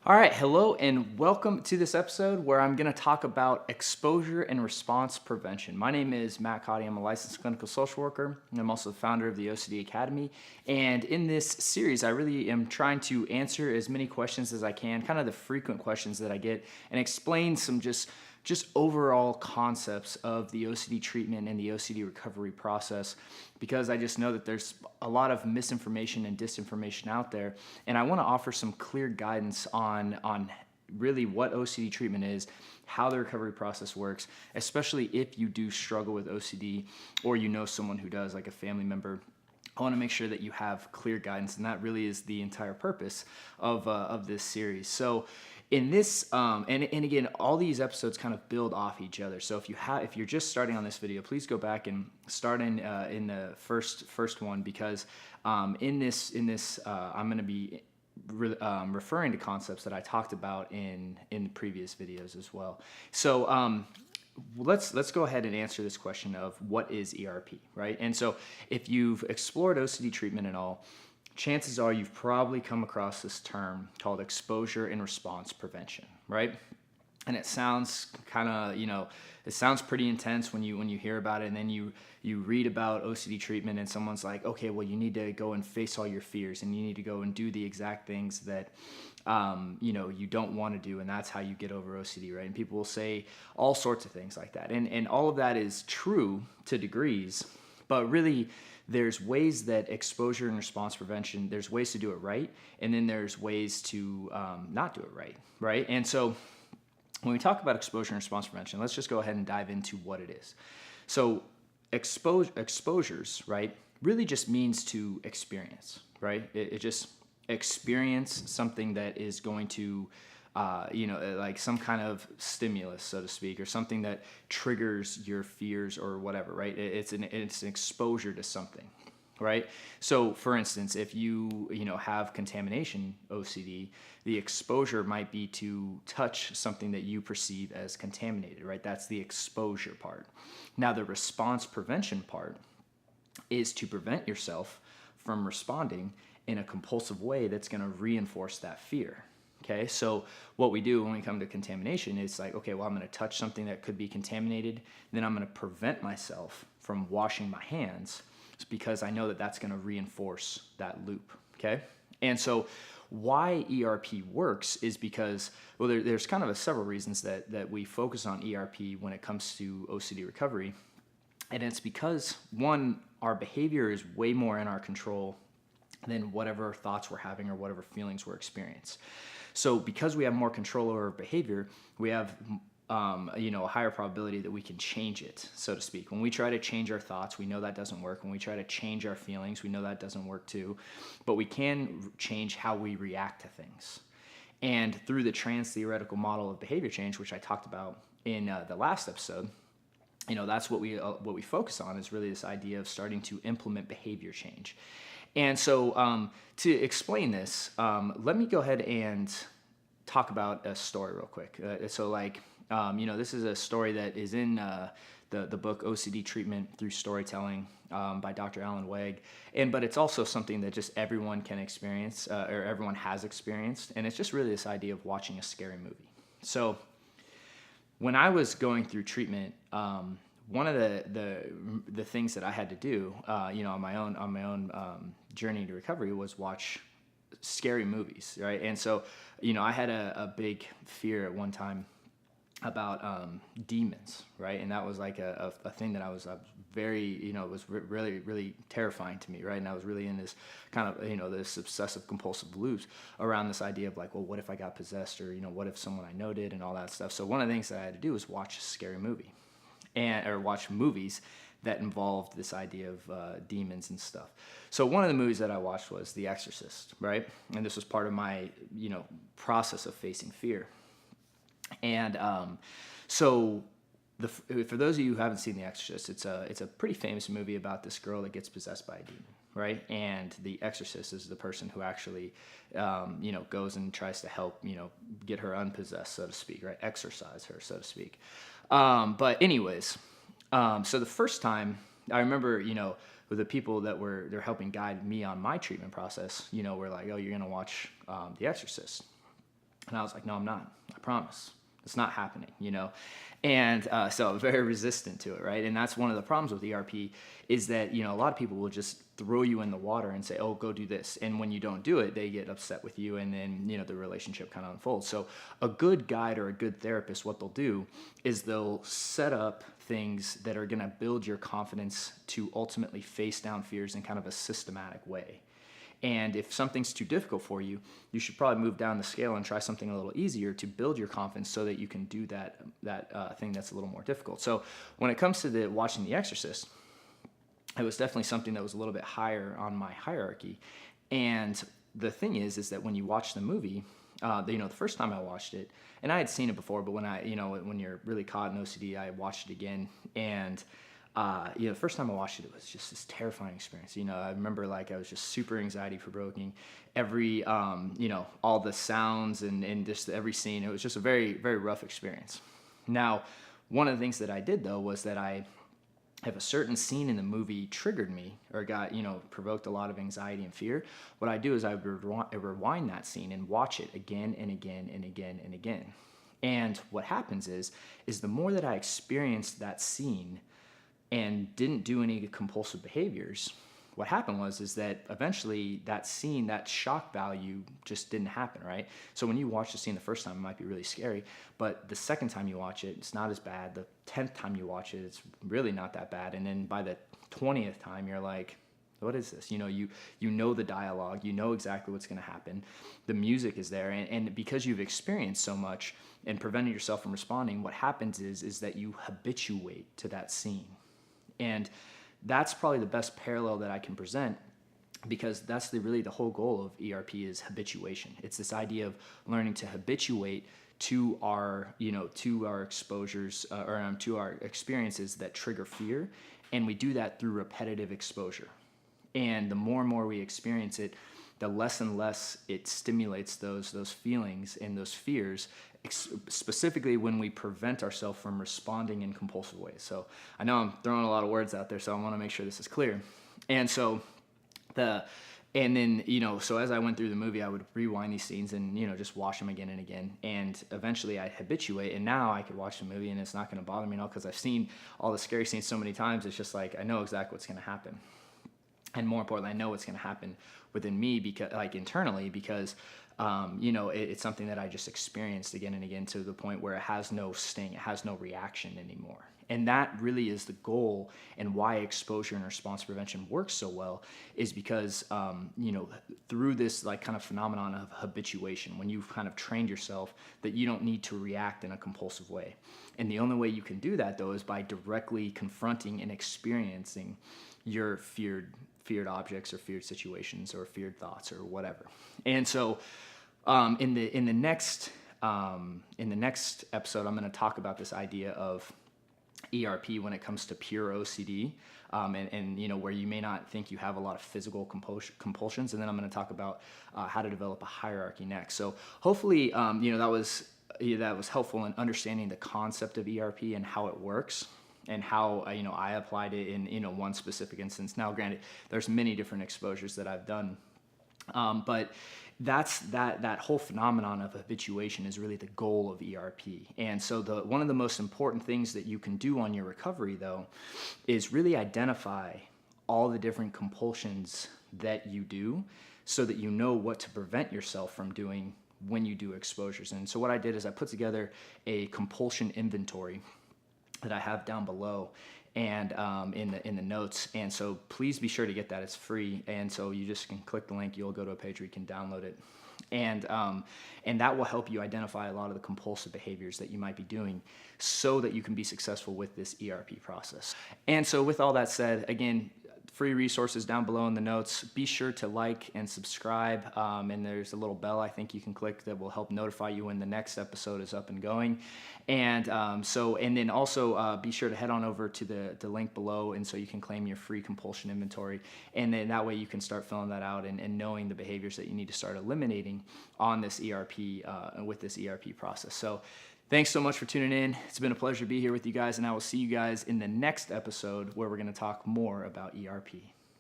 All right, hello and welcome to this episode where I'm going to talk about exposure and response prevention. My name is Matt Cotty. I'm a licensed clinical social worker, and I'm also the founder of the OCD Academy. And in this series, I really am trying to answer as many questions as I can, kind of the frequent questions that I get, and explain some just overall concepts of the OCD treatment and the OCD recovery process, because I just know that there's a lot of misinformation and disinformation out there, and I want to offer some clear guidance on really what OCD treatment is, how the recovery process works, especially if you do struggle with OCD or you know someone who does, like a family member. I want to make sure that you have clear guidance, and that really is the entire purpose of this series. So in this, and again, all these episodes kind of build off each other. So if you're just starting on this video, please go back and start in the first one, because in this I'm going to be referring to concepts that I talked about in previous videos as well. So let's go ahead and answer this question of what is ERP, right? And so if you've explored OCD treatment at all, chances are you've probably come across this term called exposure and response prevention, right? And it sounds kind of, it sounds pretty intense when you hear about it, and then you read about OCD treatment and someone's like, okay, well, you need to go and face all your fears, and you need to go and do the exact things that you don't want to do, and that's how you get over OCD, right? And people will say all sorts of things like that, and all of that is true to degrees, but really there's ways that exposure and response prevention, there's ways to do it right, and then there's ways to not do it right? And so when we talk about exposure and response prevention, let's just go ahead and dive into what it is. So exposures, right, really just means to experience, right? It just experience something that is going to, like some kind of stimulus, so to speak, or something that triggers your fears or whatever, right? It's an exposure to something, right? So for instance, if you have contamination OCD, the exposure might be to touch something that you perceive as contaminated, right? That's the exposure part. Now the response prevention part is to prevent yourself from responding in a compulsive way that's going to reinforce that fear. Okay, so what we do when we come to contamination is like, okay, well, I'm going to touch something that could be contaminated, then I'm going to prevent myself from washing my hands because I know that that's going to reinforce that loop. Okay, and so why ERP works is because, well, there's kind of several reasons that we focus on ERP when it comes to OCD recovery, and it's because, one, our behavior is way more in our control than whatever thoughts we're having or whatever feelings we're experiencing. So because we have more control over our behavior, we have a higher probability that we can change it, so to speak. When we try to change our thoughts, we know that doesn't work. When we try to change our feelings, we know that doesn't work too. But we can change how we react to things. And through the trans-theoretical model of behavior change, which I talked about in the last episode, that's what we focus on, is really this idea of starting to implement behavior change. And so to explain this, let me go ahead and talk about a story real quick. This is a story that is in the book OCD Treatment Through Storytelling by Dr. Alan Wegg. But it's also something that just everyone can experience, or everyone has experienced. And it's just really this idea of watching a scary movie. So when I was going through treatment, one of the things that I had to do, on my own journey to recovery, was watch scary movies, right? And so, I had a big fear at one time about demons, right? And that was like a thing that I was very, it was really, really terrifying to me, right? And I was really in this kind of, this obsessive compulsive loops around this idea of like, well, what if I got possessed, or, what if someone I know did, and all that stuff. So one of the things that I had to do was watch a scary movie, or watch movies that involved this idea of demons and stuff. So one of the movies that I watched was The Exorcist, right? And this was part of my, process of facing fear. And for those of you who haven't seen The Exorcist, it's a pretty famous movie about this girl that gets possessed by a demon, right? And the exorcist is the person who actually, goes and tries to help, get her unpossessed, so to speak, right? Exorcise her, so to speak. But anyways, so the first time I remember, with the people that they're helping guide me on my treatment process, were like, oh, you're going to watch The Exorcist. And I was like, no, I'm not. I promise. It's not happening, And so I'm very resistant to it, right? And that's one of the problems with ERP is that, a lot of people will just throw you in the water and say, oh, go do this. And when you don't do it, they get upset with you. And then, the relationship kind of unfolds. So a good guide or a good therapist, what they'll do is they'll set up things that are going to build your confidence to ultimately face down fears in kind of a systematic way. And if something's too difficult for you, you should probably move down the scale and try something a little easier to build your confidence so that you can do that thing that's a little more difficult. So when it comes to watching The Exorcist, it was definitely something that was a little bit higher on my hierarchy. And the thing is that when you watch the movie, the first time I watched it, and I had seen it before, but when you're really caught in OCD, I watched it again. And the first time I watched it, it was just this terrifying experience. I remember I was just super anxiety provoking. Every, all the sounds and just every scene, it was just a very, very rough experience. Now, one of the things that I did though was that if a certain scene in the movie triggered me or got, provoked a lot of anxiety and fear, what I do is I would rewind that scene and watch it again and again and again and again. And what happens is the more that I experienced that scene and didn't do any compulsive behaviors, what happened is that eventually that scene, that shock value just didn't happen, right? So when you watch the scene the first time, it might be really scary, but the second time you watch it, it's not as bad. The 10th time you watch it, it's really not that bad. And then by the 20th time, you're like, what is this? You know the dialogue, you know exactly what's going to happen. The music is there. And because you've experienced so much and prevented yourself from responding, what happens is that you habituate to that scene. And that's probably the best parallel that I can present, because that's really the whole goal of ERP is habituation. It's this idea of learning to habituate to our exposures or to our experiences that trigger fear. And we do that through repetitive exposure. And the more and more we experience it, the less and less it stimulates those feelings and those fears, specifically when we prevent ourselves from responding in compulsive ways. So I know I'm throwing a lot of words out there, so I want to make sure this is clear. And so so as I went through the movie, I would rewind these scenes and, just watch them again and again. And eventually I habituate, and now I could watch the movie and it's not going to bother me at all, because I've seen all the scary scenes so many times. It's just I know exactly what's going to happen. And more importantly, I know what's going to happen within me, because internally, because it's something that I just experienced again and again, to the point where it has no sting, it has no reaction anymore. And that really is the goal, and why exposure and response prevention works so well is because, through this kind of phenomenon of habituation, when you've kind of trained yourself that you don't need to react in a compulsive way. And the only way you can do that, though, is by directly confronting and experiencing your feared objects or feared situations or feared thoughts or whatever. And so in the next episode, I'm going to talk about this idea of ERP when it comes to pure OCD, and where you may not think you have a lot of physical compulsions. And then I'm going to talk about how to develop a hierarchy next. So hopefully that was helpful in understanding the concept of ERP and how it works, and how I applied it in one specific instance. Now, granted, there's many different exposures that I've done, but that's that whole phenomenon of habituation is really the goal of ERP. And so one of the most important things that you can do on your recovery, though, is really identify all the different compulsions that you do, so that you know what to prevent yourself from doing when you do exposures. And so what I did is I put together a compulsion inventory that I have down below and in the notes. And so please be sure to get that. It's free. And so you just can click the link, you'll go to a page where you can download it. And that will help you identify a lot of the compulsive behaviors that you might be doing, so that you can be successful with this ERP process. And so with all that said, again, free resources down below in the notes. Be sure to like and subscribe, and there's a little bell I think you can click that will help notify you when the next episode is up and going. And then also be sure to head on over to the link below, and so you can claim your free compulsion inventory, and then that way you can start filling that out and knowing the behaviors that you need to start eliminating on this ERP with this ERP process. So thanks so much for tuning in. It's been a pleasure to be here with you guys, and I will see you guys in the next episode, where we're going to talk more about ERP.